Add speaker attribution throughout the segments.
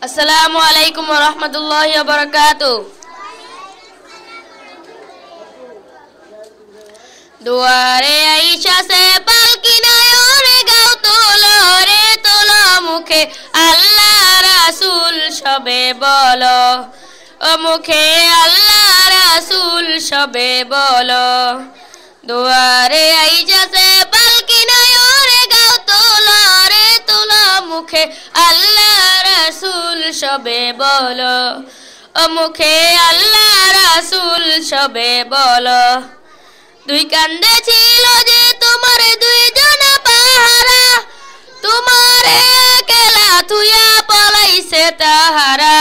Speaker 1: আসসালামু আলাইকুম ওয়া রাহমাতুল্লাহি ওয়া বারাকাতুহু। দুয়ারে আইসা সে পালকি নয়নে গাও তোলো রে তোলো মুখে আল্লাহ রাসূল সবে বলো, ও মুখে আল্লাহ রাসূল সবে বলো। দুয়ারে আইসা সে পালকি নয়নে গাও তোলো রে তোলো মুখে আল্লাহ রাসূল সবে বলো, ও মুখে আল্লাহ রাসূল সবে বলো। দুই কান্দে ছিল যে তোমার দুইজন পাহারা, তোমার একলা থুইয়া পলাইছে তাহারা।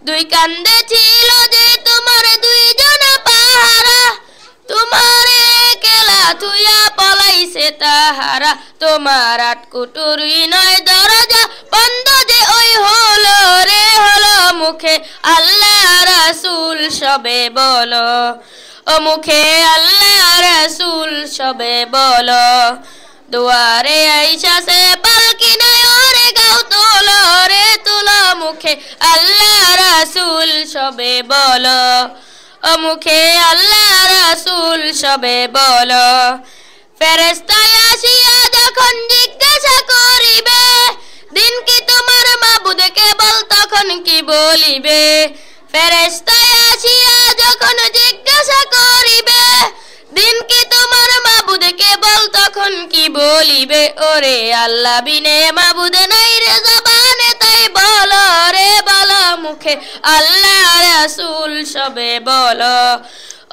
Speaker 1: দুই কান্দে ছিল যে তোমার দুইজন পাহারা, তোমার একলা থুইয়া পলাইছে তাহারা। তোমার আটকুটুরি নয় দরজা বন্ধ যে ওই হলো রে হলো, মুখে আল্লাহ রাসূল সবে বলো, ও মুখে আল্লাহ রাসূল সবে বলো। দুয়ারে আইসা সে পালকি নয়নে গাও তোলো রে তোলো মুখে আল্লাহ রাসূল সবে বলো, ও মুখে আল্লাহ রাসূল সবে বলো। ফেরেশতা আসিয়া যখন জিজ্ঞাসা করিবে, দিন কি তোমার মাবুদ কেবল তখন কি বলিবে। ফেরেশতা আসিয়া যখন জিজ্ঞাসা করিবে, দিন কি তোমার মাবুদ কেবল তখন কি বলিবে। ওরে আল্লাহ বিনে মাবুদ নাই রে জবানে তাই বলো রে বলো, মুখে আল্লাহ রাসূল সবে বলো,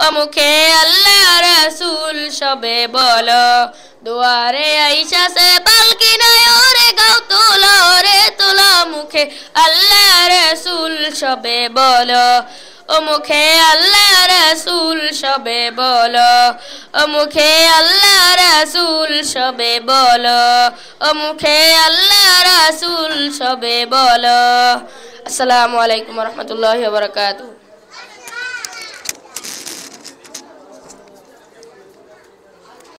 Speaker 1: ও মুখে আল্লাহ রাসূল সবে বলো। দুয়ারে আইসা সে পালকি নয়নে গাও তোলো রে তোলো মুখে আল্লাহ রাসূল সবে বলো, ও মুখে আল্লাহ রাসূল সবে বলো, ও মুখে আল্লাহ রাসূল সবে বলো, ও মুখে আল্লাহ রাসূল সবে বলো। আসসালামু আলাইকুম ওয়া রাহমাতুল্লাহি ওয়া বারাকাতুহু।